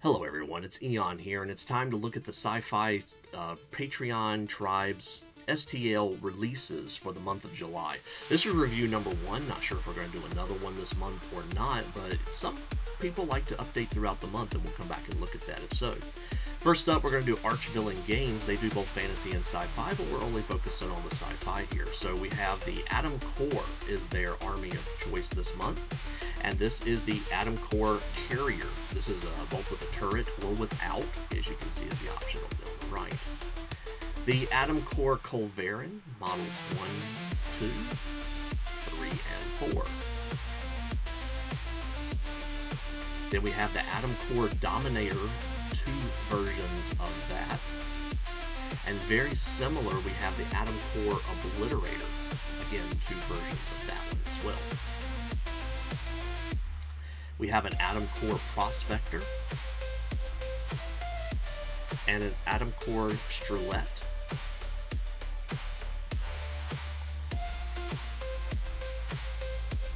Hello everyone, it's Eon here, and it's time to look at the Sci-Fi Patreon Tribes STL releases for the month of July. This is review number 1. Not sure if we're going to do another one this month or not, but some people like to update throughout the month, and we'll come back and look at that if so. First up, we're going to do Archvillain Games. They do both fantasy and sci-fi, but we're only focusing on the sci-fi here. So we have the Atom Core is their army of choice this month. And this is the Atom Core Carrier. This is both with a turret or without, as you can see is the option on the right. The Atom Core Culverin, models 1, 2, 3, and 4. Then we have the Atom Core Dominator, 2 versions of that. And very similar, we have the Atom Core Obliterator. Again, 2 versions of that one as well. We have an Atom Core Prospector and an Atom Core Strelette.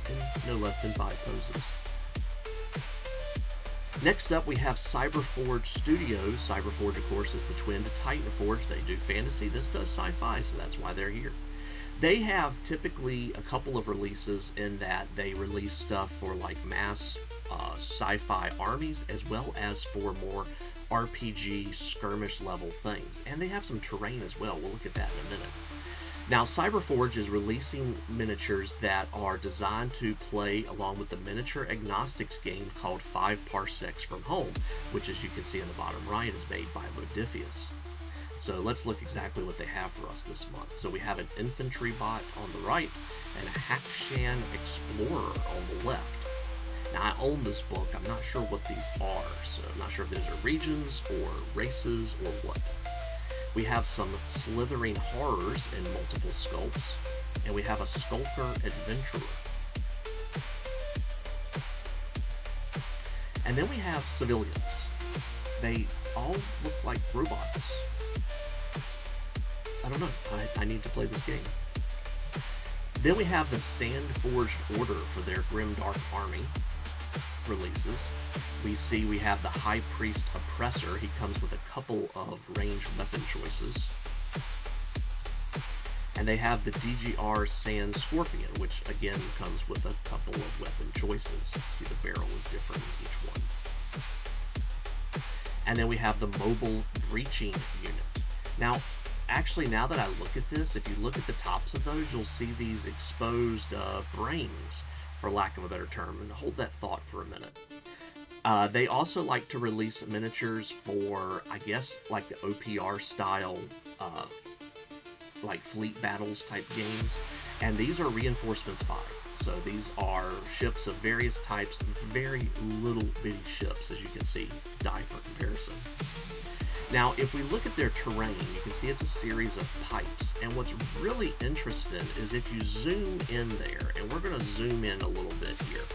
And no less than 5 poses. Next up, we have CyberForge Studios. CyberForge, of course, is the twin to Titanforge. They do fantasy. This does sci-fi, so that's why they're here. They have typically a couple of releases in that they release stuff for like mass sci-fi armies as well as for more RPG skirmish level things. And they have some terrain as well. We'll look at that in a minute. Now, CyberForge is releasing miniatures that are designed to play along with the miniature agnostics game called 5 Parsecs from Home, which, as you can see in the bottom right, is made by Modifius. So let's look exactly what they have for us this month. So we have an infantry bot on the right and a Hackshan Explorer on the left. Now, I own this book. I'm not sure what these are, so I'm not sure if these are regions or races or what. We have some slithering horrors in multiple sculpts, and we have a Skulker Adventurer. And then we have civilians. They all look like robots. I don't know. I need to play this game. Then we have the Sandforged Order for their Grimdark army releases. We have the High Priest Oppressor. He comes with a couple of ranged weapon choices. And they have the DGR Sand Scorpion, which again comes with a couple of weapon choices. See, the barrel is different in each one. And then we have the Mobile Breaching Unit. Now, actually, now that I look at this, if you look at the tops of those, you'll see these exposed brains, for lack of a better term, and hold that thought for a minute. They also like to release miniatures for, I guess, like the OPR style, like fleet battles type games, and these are Reinforcements 5. So these are ships of various types, very little bitty ships, as you can see, die for comparison. Now, if we look at their terrain, you can see it's a series of pipes, and what's really interesting is if you zoom in there, and we're going to zoom in a little bit here,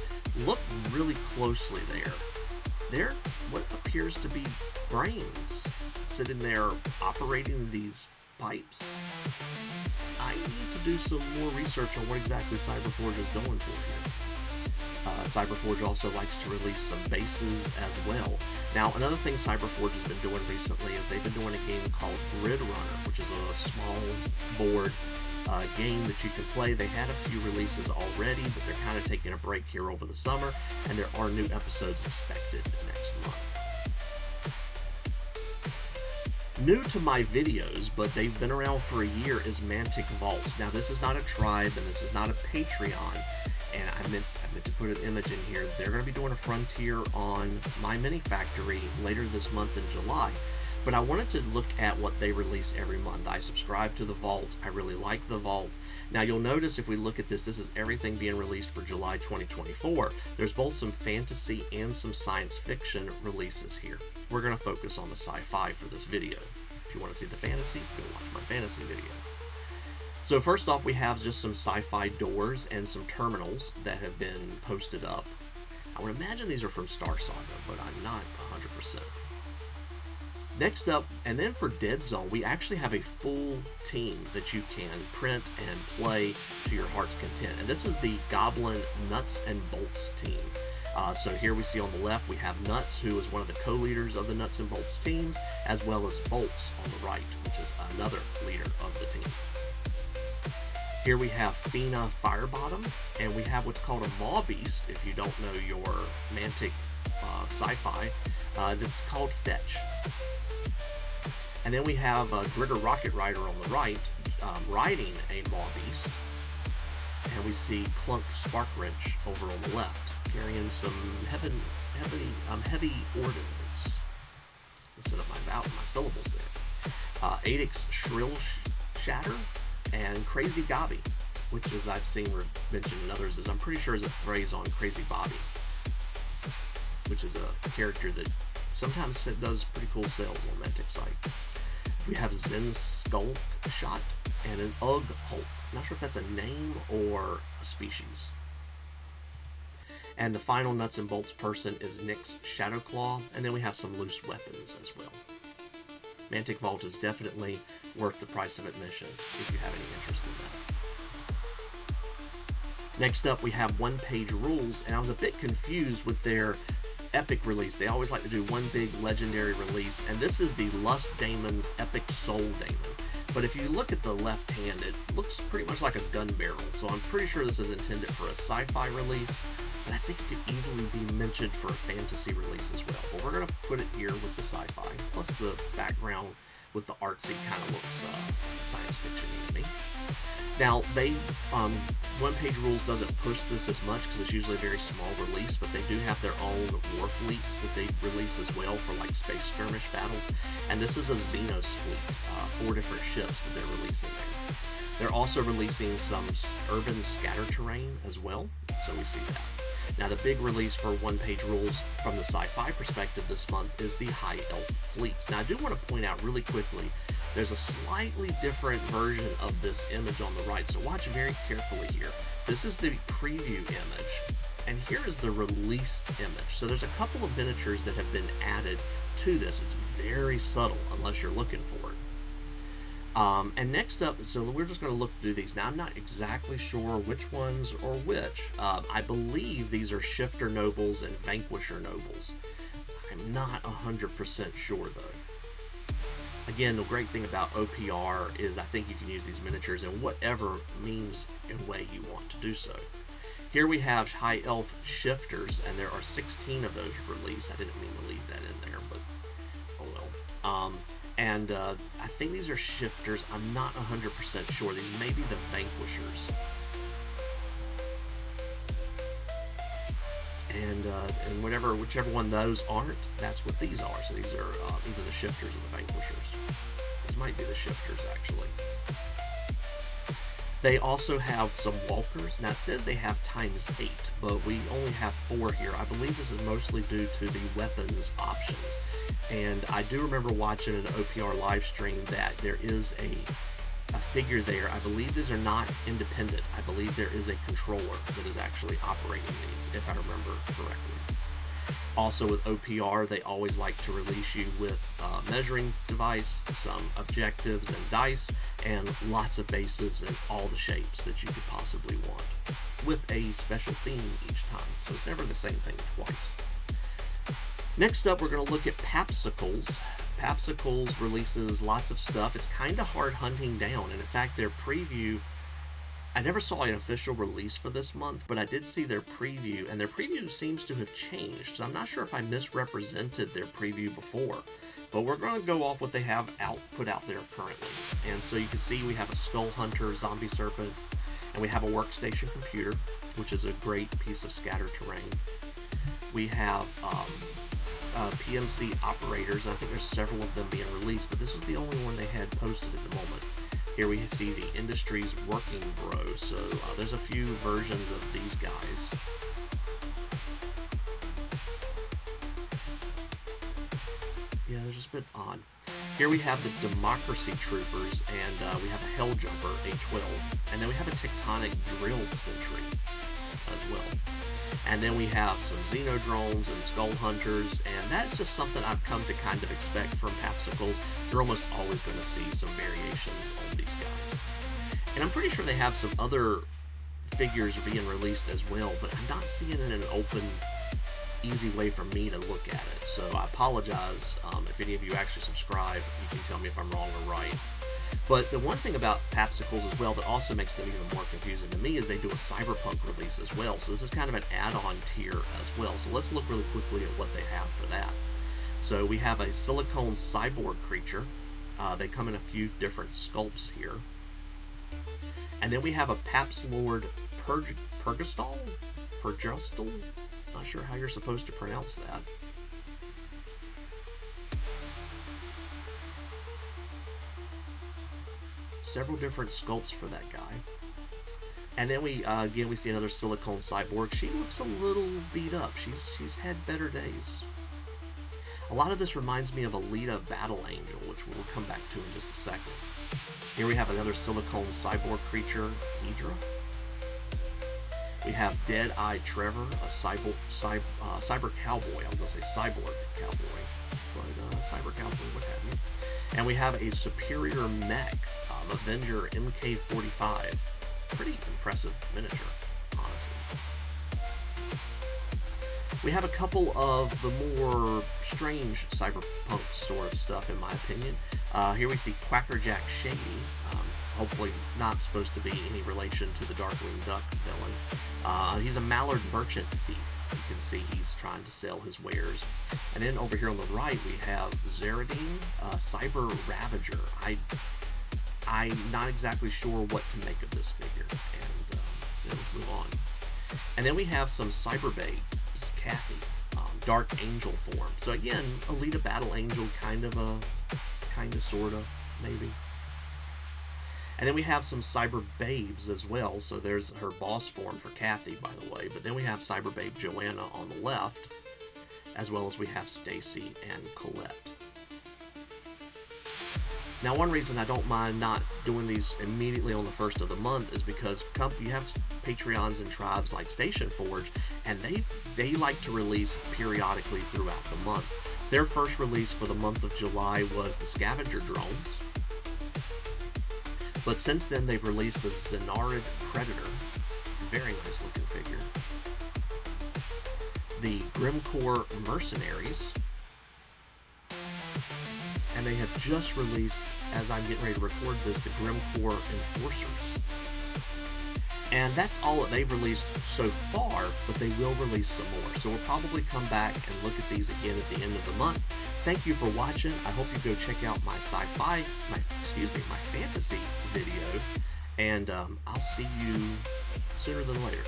look really closely there. They're what appears to be brains sitting there operating these pipes. I need to do some more research on what exactly CyberForge is going for here. CyberForge also likes to release some bases as well. Now, another thing CyberForge has been doing recently is they've been doing a game called Grid Runner, which is a small board game that you can play. They had a few releases already, but they're kind of taking a break here over the summer, and there are new episodes expected next month. New to my videos, but they've been around for a year, is Mantic Vault. Now, this is not a tribe, and this is not a Patreon, and I meant to put an image in here. They're going to be doing a Frontier on My Mini Factory later this month in July, but I wanted to look at what they release every month. I subscribe to the Vault. I really like the Vault. Now, you'll notice if we look at this, this is everything being released for July 2024. There's both some fantasy and some science fiction releases here. We're going to focus on the sci-fi for this video. If you want to see the fantasy, go watch my fantasy video. So first off, we have just some sci-fi doors and some terminals that have been posted up. I would imagine these are from Star Saga, but I'm not 100%. Next up, and then for Dead Zone, we actually have a full team that you can print and play to your heart's content. And this is the Goblin Nuts and Bolts team. So here we see on the left, we have Nuts, who is one of the co-leaders of the Nuts and Bolts teams, as well as Bolts on the right, which is another leader of the team. Here we have Fina Firebottom, and we have what's called a Maw Beast, if you don't know your Mantic Sci-Fi, that's called Fetch. And then we have Gritter Rocket Rider on the right, riding a Maw Beast. And we see Clunk Spark Wrench over on the left, carrying some heavy ordnance. Let's set up my syllables there. Adix Shrill Shatter, and Crazy Gobby, which, as I've seen mentioned in others, I'm pretty sure is a phrase on Crazy Bobby, which is a character that sometimes does pretty cool sales on Mantic site. We have Zen Skull Shot and an Ugg Hulk. Not sure if that's a name or a species. And the final Nuts and Bolts person is Nyx Shadowclaw, and then we have some loose weapons as well. Mantic Vault is definitely worth the price of admission if you have any interest in that. Next up, we have one-page rules, and I was a bit confused with their epic release. They always like to do one big legendary release, and this is the Lust Daemon's Epic Soul Daemon. But if you look at the left hand, it looks pretty much like a gun barrel, so I'm pretty sure this is intended for a sci-fi release, but I think it could easily be mentioned for a fantasy release as well. But we're going to put it here with the sci-fi, plus the background with the artsy kind of looks science fiction to me. Now, One Page Rules doesn't push this as much because it's usually a very small release, but they do have their own war fleets that they release as well for like space skirmish battles. And this is a Xenos fleet, 4 different ships that they're releasing there. They're also releasing some urban scatter terrain as well, so we see that. Now, the big release for One Page Rules from the sci-fi perspective this month is the High Elf fleets. Now, I do want to point out really quickly, there's a slightly different version of this image on the right, so watch very carefully here. This is the preview image, and here is the released image. So there's a couple of miniatures that have been added to this. It's very subtle unless you're looking for it. And next up, so we're just going to look through these. Now, I'm not exactly sure which ones or which. I believe these are Shifter Nobles and Vanquisher Nobles. I'm not 100% sure, though. Again, the great thing about OPR is I think you can use these miniatures in whatever means and way you want to do so. Here we have High Elf Shifters, and there are 16 of those released. I didn't mean to leave that in there, but oh well. And I think these are Shifters. I'm not 100% sure. These may be the Vanquishers. And whichever one those aren't, that's what these are. So these are either the Shifters or the Vanquishers. These might be the Shifters, actually. They also have some Walkers. Now, it says they have ×8, but we only have 4 here. I believe this is mostly due to the weapons options. And I do remember watching an OPR live stream that there is a figure there. I believe these are not independent. I believe there is a controller that is actually operating these, if I remember correctly. Also with OPR, they always like to release you with a measuring device, some objectives and dice, and lots of bases and all the shapes that you could possibly want, with a special theme each time. So it's never the same thing twice. Next up, we're going to look at Papsikels. Papsikels releases lots of stuff. It's kind of hard hunting down, and in fact, their preview, I never saw an official release for this month, but I did see their preview, and their preview seems to have changed, so I'm not sure if I misrepresented their preview before, but we're going to go off what they have put out there currently. And so you can see we have a Skull Hunter Zombie Serpent, and we have a workstation computer, which is a great piece of scatter terrain. We have PMC operators. I think there's several of them being released, but this was the only one they had posted at the moment. Here we see the Industries Working Bro, so there's a few versions of these guys. Yeah, they're just a bit odd. Here we have the Democracy Troopers, and we have a Helljumper, A12, and then we have a Tectonic Drill Sentry as well. And then we have some Xenodrones and Skull Hunters, and that's just something I've come to kind of expect from Papsikels. You're almost always going to see some variations on these guys. And I'm pretty sure they have some other figures being released as well, but I'm not seeing it in an open easy way for me to look at it. So I apologize if any of you actually subscribe. You can tell me if I'm wrong or right. But the one thing about Papsikels as well that also makes them even more confusing to me is they do a Cyberpunk release as well. So this is kind of an add-on tier as well. So let's look really quickly at what they have for that. So we have a silicone cyborg creature. They come in a few different sculpts here. And then we have a Papslord Pergastal? Not sure how you're supposed to pronounce that. Several different sculpts for that guy. And then we again we see another silicone cyborg. She looks a little beat up. She's had better days. A lot of this reminds me of Alita Battle Angel, which we'll come back to in just a second. Here we have another silicone cyborg creature, Hydra. We have Dead-Eye Trevor, a cyber cowboy. I was going to say cyborg cowboy, but cyber cowboy, what have you. And we have a superior mech, Avenger MK45. Pretty impressive miniature, honestly. We have a couple of the more strange cyberpunk sort of stuff, in my opinion. Here we see Quackerjack Shady. Hopefully not supposed to be any relation to the Darkwing Duck villain. He's a Mallard merchant thief. You can see he's trying to sell his wares. And then over here on the right we have Zeradine, Cyber Ravager. I'm not exactly sure what to make of this figure. And let's move on. And then we have some Cyber Babe, Kathy, Dark Angel form. So again, Alita Battle Angel, kind of, sort of, maybe. And then we have some Cyber Babes as well. So there's her boss form for Kathy, by the way. But then we have Cyber Babe Joanna on the left, as well as we have Stacy and Colette. Now, one reason I don't mind not doing these immediately on the first of the month is because you have Patreons and tribes like Station Forge, and they like to release periodically throughout the month. Their first release for the month of July was the Scavenger Drones. But since then, they've released the Zenarid Predator. Very nice looking figure. The Grimcore Mercenaries. And they have just released, as I'm getting ready to record this, the Grimcore Enforcers. And that's all that they've released so far, but they will release some more. So we'll probably come back and look at these again at the end of the month. Thank you for watching. I hope you go check out my sci-fi, my fantasy video. And I'll see you sooner than later.